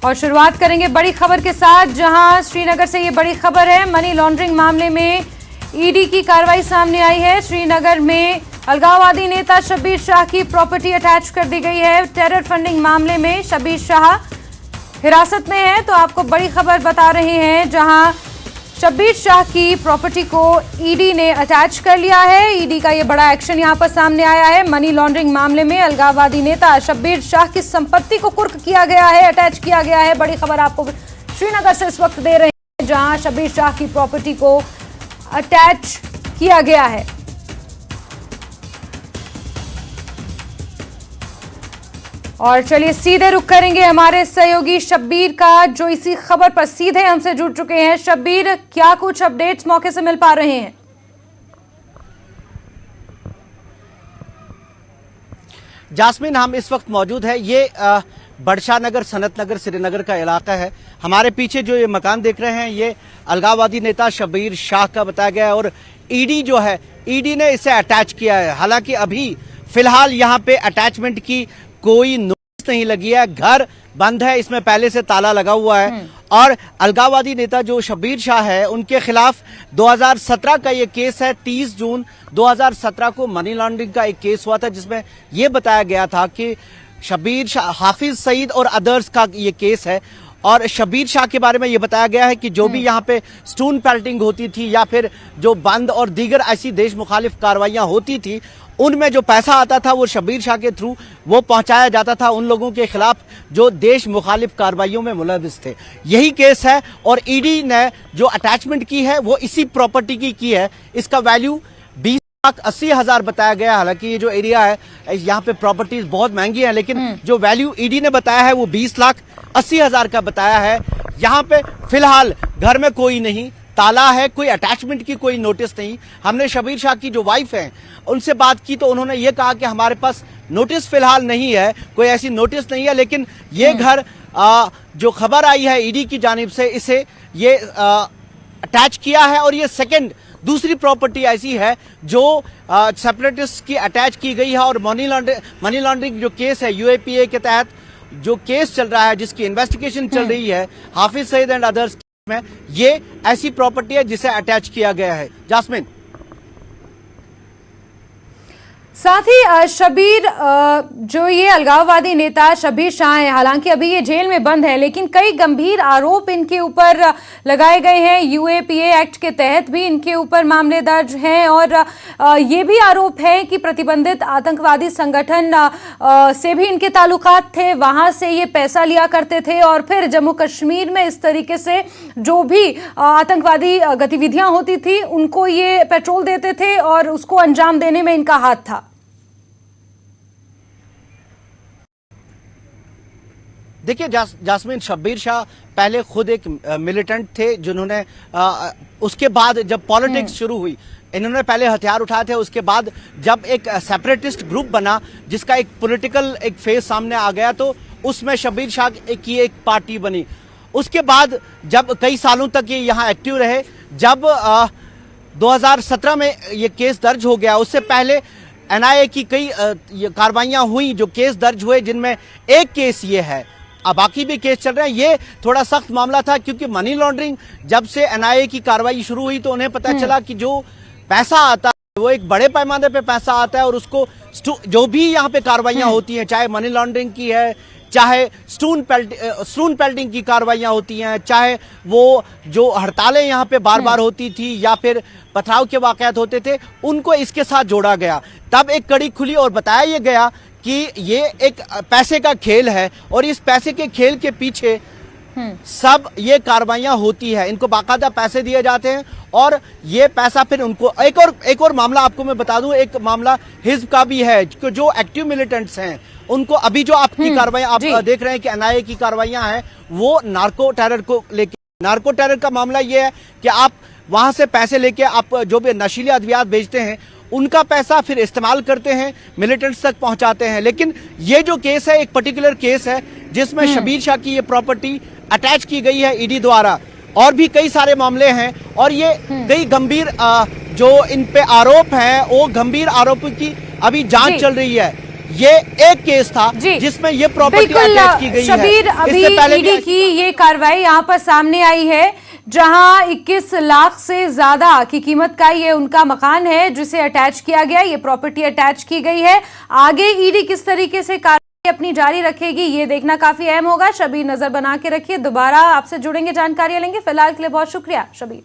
और शुरुआत करेंगे बड़ी खबर के साथ, जहां श्रीनगर से ये बड़ी खबर है। मनी लॉन्ड्रिंग मामले में ईडी की कार्रवाई सामने आई है। श्रीनगर में अलगाववादी नेता शब्बीर शाह की प्रॉपर्टी अटैच कर दी गई है। टेरर फंडिंग मामले में शब्बीर शाह हिरासत में है। तो आपको बड़ी खबर बता रहे हैं, जहां शब्बीर शाह की प्रॉपर्टी को ईडी ने अटैच कर लिया है। ईडी का ये बड़ा एक्शन यहां पर सामने आया है। मनी लॉन्ड्रिंग मामले में अलगाववादी नेता शब्बीर शाह की संपत्ति को कुर्क किया गया है, अटैच किया गया है। बड़ी खबर आपको श्रीनगर से इस वक्त दे रहे हैं, जहां शब्बीर शाह की प्रॉपर्टी को अटैच किया गया है। और चलिए सीधे रुख करेंगे हमारे सहयोगी शब्बीर का, जो इसी खबर पर सीधे हमसे जुड़ चुके हैं। शब्बीर, क्या कुछ अपडेट्स मौके से मिल पा रहे हैं? जास्मिन, हम इस वक्त मौजूद है, ये बड़शाह नगर सनत नगर श्रीनगर का इलाका है। हमारे पीछे जो ये मकान देख रहे हैं, ये अलगाववादी नेता शब्बीर शाह का बताया गया है और ईडी जो है, ईडी ने इसे अटैच किया है। हालांकि अभी फिलहाल यहाँ पे अटैचमेंट की कोई नोटिस नहीं लगी है, घर बंद है, इसमें पहले से ताला लगा हुआ है। और अलगाववादी नेता जो शब्बीर शाह है, उनके खिलाफ 2017 का ये केस है। 30 जून 2017 को मनी लॉन्ड्रिंग का एक केस हुआ था, जिसमें यह बताया गया था कि शब्बीर शाह, हाफिज सईद और अदर्स का ये केस है। और शब्बीर शाह के बारे में ये बताया गया है कि जो भी यहाँ पे स्टोन पेल्टिंग होती थी या फिर जो बंद और दीगर ऐसी देश मुखालिफ कार्रवाइयां होती थी, उनमें जो पैसा आता था वो शब्बीर शाह के थ्रू वो पहुंचाया जाता था उन लोगों के खिलाफ जो देश मुखालिफ कार्रवाइयों में मुलविस थे। यही केस है और ईडी ने जो अटैचमेंट की है वो इसी प्रॉपर्टी की है। इसका वैल्यू 20,80,000 बताया गया। हालांकि ये जो एरिया है, यहाँ पे प्रॉपर्टीज बहुत महंगी है, लेकिन जो वैल्यू ईडी ने बताया है वो 20,80,000 का बताया है। यहाँ पे फिलहाल घर में कोई नहीं, ताला है, कोई अटैचमेंट की कोई नोटिस नहीं। हमने शब्बीर शाह की जो वाइफ है उनसे बात की तो उन्होंने ये कहा कि हमारे पास नोटिस फिलहाल नहीं है, कोई ऐसी नोटिस नहीं है, लेकिन ये घर जो खबर आई है ईडी की जानिब से, इसे ये अटैच किया है। और ये दूसरी प्रॉपर्टी ऐसी है जो सेपरेटिस्ट की अटैच की गई है। और मनी लॉन्ड्रिंग जो केस है, यूएपीए के तहत जो केस चल रहा है, जिसकी इन्वेस्टिगेशन चल रही है हाफिज सईद एंड अदर्स में, ये ऐसी प्रॉपर्टी है जिसे अटैच किया गया है। जास्मिन, साथ ही शब्बीर, जो ये अलगाववादी नेता शब्बीर शाह है, हालांकि अभी ये जेल में बंद है, लेकिन कई गंभीर आरोप इनके ऊपर लगाए गए हैं। यूएपीए एक्ट के तहत भी इनके ऊपर मामले दर्ज हैं और ये भी आरोप है कि प्रतिबंधित आतंकवादी संगठन से भी इनके ताल्लुकात थे, वहां से ये पैसा लिया करते थे और फिर जम्मू कश्मीर में इस तरीके से जो भी आतंकवादी गतिविधियां होती थी उनको ये पेट्रोल देते थे और उसको अंजाम देने में इनका हाथ था। देखिए जास्मिन, शब्बीर शाह पहले खुद एक मिलिटेंट थे, जिन्होंने उसके बाद जब पॉलिटिक्स शुरू हुई, इन्होंने पहले हथियार उठाए थे। उसके बाद जब एक सेपरेटिस्ट ग्रुप बना, जिसका एक पॉलिटिकल एक फेस सामने आ गया, तो उसमें शब्बीर शाह की एक पार्टी बनी। उसके बाद जब कई सालों तक ये यहाँ एक्टिव रहे, जब 2017 में ये केस दर्ज हो गया, उससे पहले एनआईए की कई कार्रवाइयां हुई, जो केस दर्ज हुए, जिनमें एक केस ये है, अब बाकी भी केस चल रहे हैं। ये थोड़ा सख्त मामला था, क्योंकि मनी लॉन्ड्रिंग जब से एनआईए की कार्रवाई शुरू हुई तो उन्हें पता चला कि जो पैसा आता है वो एक बड़े पैमाने पे पैसा आता है और उसको जो भी यहाँ पे कार्रवाइयां होती हैं, चाहे मनी लॉन्ड्रिंग की है, चाहे स्टोन पेल्टिंग की कार्रवाइयां होती हैं, चाहे वो जो हड़तालें यहाँ पे बार बार होती थी या फिर पथराव के वाकयात होते थे, उनको इसके साथ जोड़ा गया। तब एक कड़ी खुली और बताया ये गया कि ये एक पैसे का खेल है और इस पैसे के खेल के पीछे सब ये कार्रवाइयां होती है। इनको बाकायदा पैसे दिए जाते हैं और ये पैसा फिर उनको एक और मामला आपको मैं बता दूं, एक मामला हिज्ब का भी है, जो एक्टिव मिलिटेंट्स हैं उनको अभी जो आपकी कार्रवाई आप देख रहे हैं कि एनआईए की कार्रवाइयां हैं, वो नार्को टेरर को लेके, नार्को टेरर का मामला ये है कि आप वहां से पैसे लेके आप जो भी नशीले अद्वियात बेचते हैं, उनका पैसा फिर इस्तेमाल करते हैं, मिलिटेंट्स तक पहुंचाते हैं। लेकिन ये जो केस है, एक पर्टिकुलर केस है जिसमें शब्बीर शाह की ये प्रॉपर्टी अटैच की गई है ईडी द्वारा। और भी कई सारे मामले हैं और ये कई गंभीर जो इन पे आरोप हैं, वो गंभीर आरोपों की अभी जांच चल रही है। ये एक केस था जी, जिसमें ये प्रॉपर्टी बिल्कुल अटैच की गई शबीर, है। अभी इससे पहले ईडी की ये कार्रवाई यहाँ पर सामने आई है जहां 21 लाख से ज्यादा की कीमत का ये उनका मकान है जिसे अटैच किया गया, ये प्रॉपर्टी अटैच की गई है। आगे ईडी किस तरीके से कार्रवाई अपनी जारी रखेगी ये देखना काफी अहम होगा। शबीर, नजर बना के रखिए, दोबारा आपसे जुड़ेंगे, जानकारियां लेंगे। फिलहाल के लिए बहुत शुक्रिया शबीर।